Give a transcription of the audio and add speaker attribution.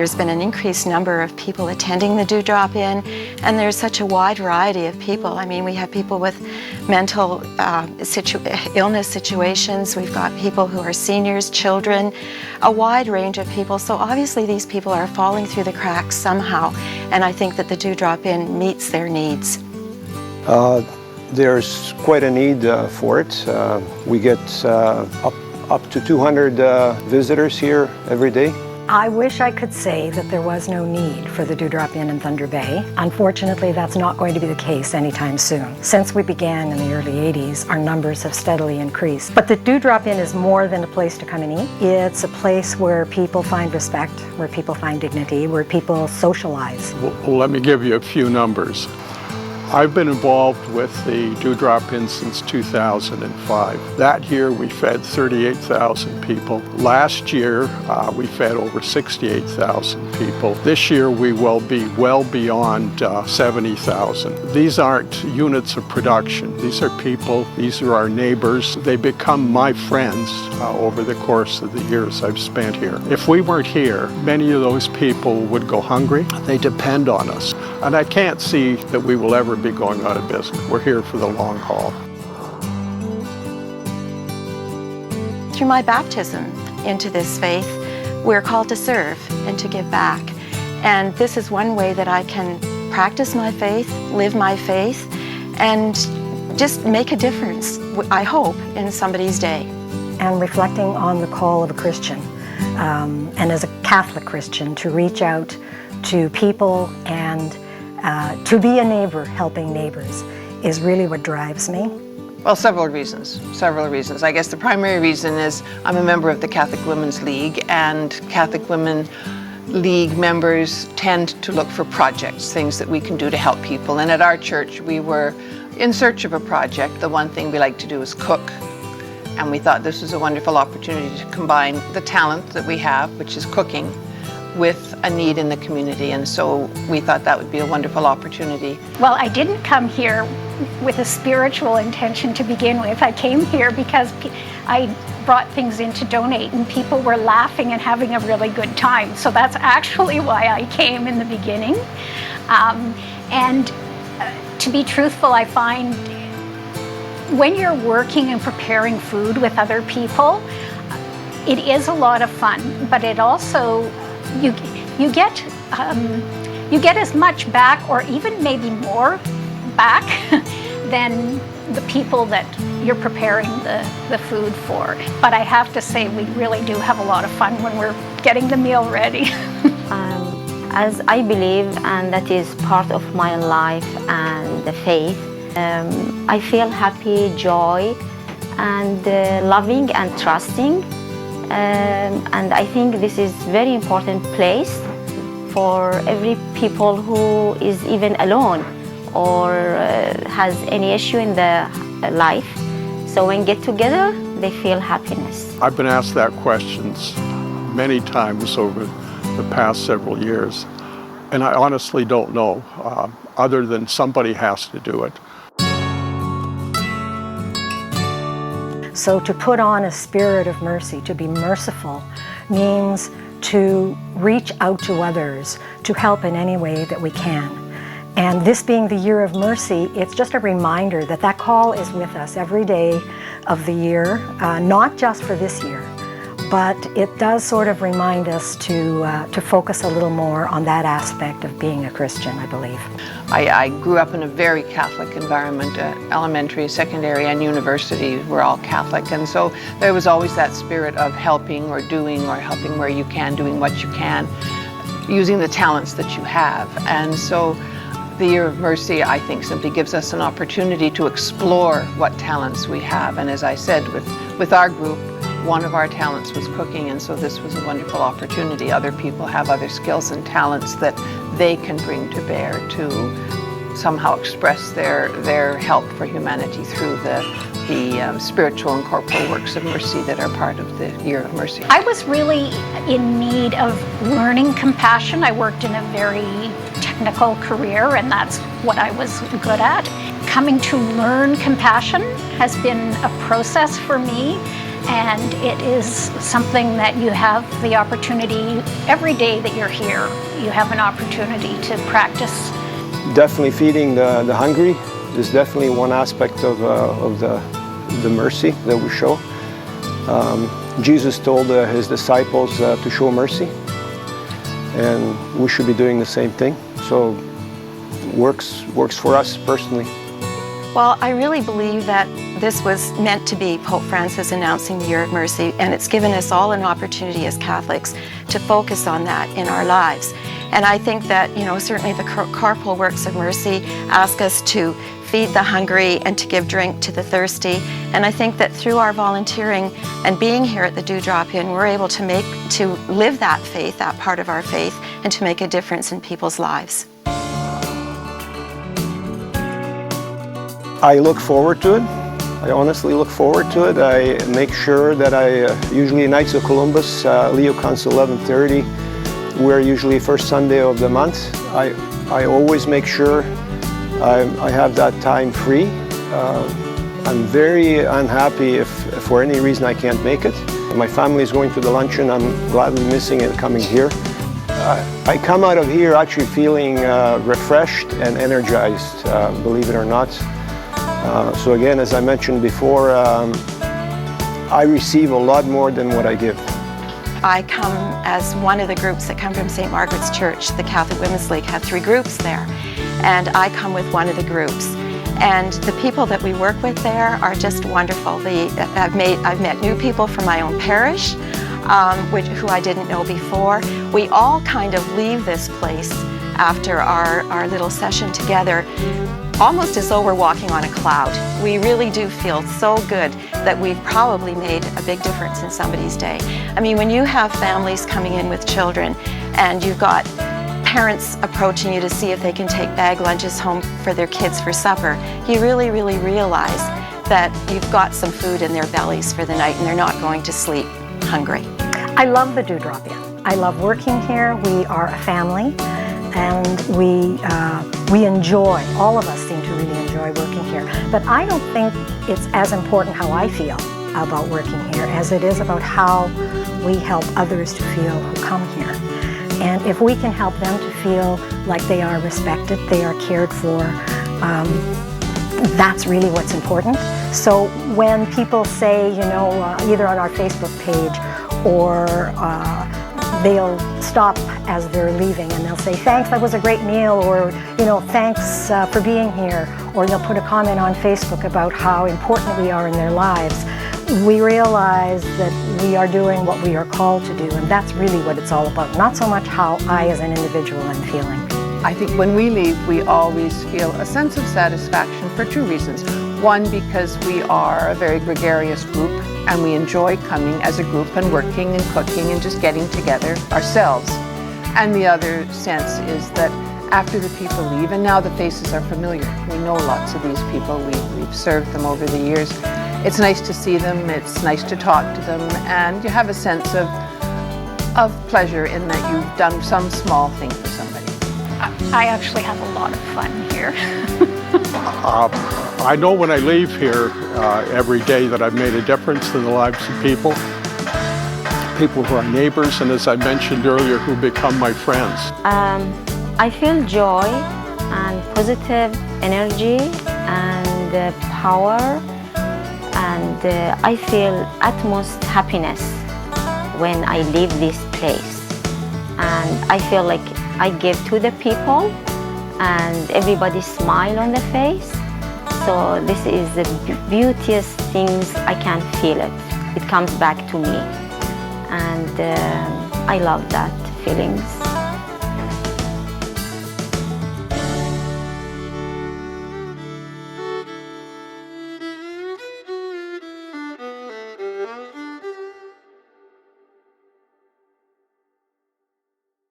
Speaker 1: there's been an increased number of people attending the Drop-In, and there's such a wide variety of people. I mean, we have people with mental illness situations, we've got people who are seniors, children, a wide range of people. So obviously these people are falling through the cracks somehow, and I think that the Drop-In meets their needs.
Speaker 2: There's quite a need for it. We get up to 200 visitors here every day.
Speaker 3: I wish I could say that there was no need for the Drop-In in Thunder Bay. Unfortunately, that's not going to be the case anytime soon. Since we began in the early 80s, our numbers have steadily increased. But the Drop-In is more than a place to come and eat. It's a place where people find respect, where people find dignity, where people socialize.
Speaker 4: Well, let me give you a few numbers. I've been involved with the Drop-In since 2005. That year we fed 38,000 people. Last year we fed over 68,000 people. This year we will be well beyond 70,000. These aren't units of production. These are people, these are our neighbors. They become my friends over the course of the years I've spent here. If we weren't here, many of those people would go hungry. They depend on us. And I can't see that we will ever be going out of business. We're here for the long haul.
Speaker 1: Through my baptism into this faith, we're called to serve and to give back. And this is one way that I can practice my faith, live my faith, and just make a difference, I hope, in somebody's day.
Speaker 3: And reflecting on the call of a Christian, and as a Catholic Christian, to reach out to people and to be a neighbor, helping neighbors, is really what drives me.
Speaker 5: Well, several reasons. I guess the primary reason is I'm a member of the Catholic Women's League, and Catholic Women League members tend to look for projects, things that we can do to help people. And at our church, we were in search of a project. The one thing we like to do is cook. And we thought this was a wonderful opportunity to combine the talent that we have, which is cooking, with a need in the community, and so we thought that would be a wonderful opportunity.
Speaker 6: Well, I didn't come here with a spiritual intention to begin with. I came here because I brought things in to donate, and people were laughing and having a really good time. So that's actually why I came in the beginning. To be truthful, I find when you're working and preparing food with other people, it is a lot of fun, but it also you get as much back, or even maybe more back than the people that you're preparing the food for. But I have to say, we really do have a lot of fun when we're getting the meal ready.
Speaker 7: As I believe, and that is part of my life and the faith, I feel happy, joy, and loving and trusting. And I think this is very important place for every people who is even alone or has any issue in their life. So when get together, they feel happiness.
Speaker 4: I've been asked that question many times over the past several years, and I honestly don't know, other than somebody has to do it.
Speaker 3: So to put on a spirit of mercy, to be merciful, means to reach out to others, to help in any way that we can. And this being the year of mercy, it's just a reminder that that call is with us every day of the year, not just for this year, but it does sort of remind us to focus a little more on that aspect of being a Christian, I believe.
Speaker 5: I grew up in a very Catholic environment. Elementary, secondary, and university were all Catholic, and so there was always that spirit of helping or doing, or helping where you can, doing what you can, using the talents that you have. And so the Year of Mercy, I think, simply gives us an opportunity to explore what talents we have. And as I said, with our group, one of our talents was cooking, and so this was a wonderful opportunity. Other people have other skills and talents that they can bring to bear to somehow express their help for humanity through the spiritual and corporal works of mercy that are part of the Year of Mercy.
Speaker 6: I was really in need of learning compassion. I worked in a very technical career, and that's what I was good at. Coming to learn compassion has been a process for me, And it is something that you have the opportunity, every day that you're here, you have an opportunity to practice.
Speaker 2: Definitely feeding the hungry is definitely one aspect of the mercy that we show. Jesus told his disciples to show mercy, and we should be doing the same thing. So works for us personally.
Speaker 1: Well, I really believe that this was meant to be Pope Francis announcing the Year of Mercy, and it's given us all an opportunity as Catholics to focus on that in our lives. And I think that, certainly the corporal works of mercy ask us to feed the hungry and to give drink to the thirsty. And I think that through our volunteering and being here at the Dewdrop Inn, we're able to live that faith, that part of our faith, and to make a difference in people's lives.
Speaker 2: I look forward to it. I honestly look forward to it. I make sure that usually Knights of Columbus, Leo Council 1130, we're usually first Sunday of the month. I always make sure I have that time free. I'm very unhappy if for any reason I can't make it. My family is going to the luncheon. I'm gladly missing it coming here. I come out of here actually feeling refreshed and energized, believe it or not. So again, as I mentioned before, I receive a lot more than what I give.
Speaker 1: I come as one of the groups that come from St. Margaret's Church. The Catholic Women's League have 3 groups there, and I come with one of the groups. And the people that we work with there are just wonderful. I've met new people from my own parish, who I didn't know before. We all kind of leave this place after our little session together almost as though we're walking on a cloud. We really do feel so good that we've probably made a big difference in somebody's day. I mean, when you have families coming in with children and you've got parents approaching you to see if they can take bag lunches home for their kids for supper, you really, really realize that you've got some food in their bellies for the night and they're not going to sleep hungry.
Speaker 3: I love the Dewdrop Inn. I love working here. We are a family, and we enjoy, all of us seem to really enjoy working here. But I don't think it's as important how I feel about working here as it is about how we help others to feel who come here. And if we can help them to feel like they are respected, they are cared for, that's really what's important. So when people say, either on our Facebook page or they'll stop as they're leaving and they'll say, thanks, that was a great meal, or, thanks for being here, or they'll put a comment on Facebook about how important we are in their lives. We realize that we are doing what we are called to do, and that's really what it's all about, not so much how I as an individual am feeling.
Speaker 5: I think when we leave, we always feel a sense of satisfaction for 2 reasons. One, because we are a very gregarious group and we enjoy coming as a group and working and cooking and just getting together ourselves. And the other sense is that after the people leave, and now the faces are familiar, we know lots of these people, we've served them over the years. It's nice to see them, it's nice to talk to them, and you have a sense of pleasure in that you've done some small thing for somebody.
Speaker 6: I actually have a lot of fun here.
Speaker 4: I know when I leave here every day that I've made a difference in the lives of people who are neighbors, and as I mentioned earlier, who become my friends.
Speaker 7: I feel joy and positive energy and power, and I feel utmost happiness when I leave this place. And I feel like I give to the people and everybody smile on the face. So this is the beautiest things I can feel it. It comes back to me. And I love that feelings.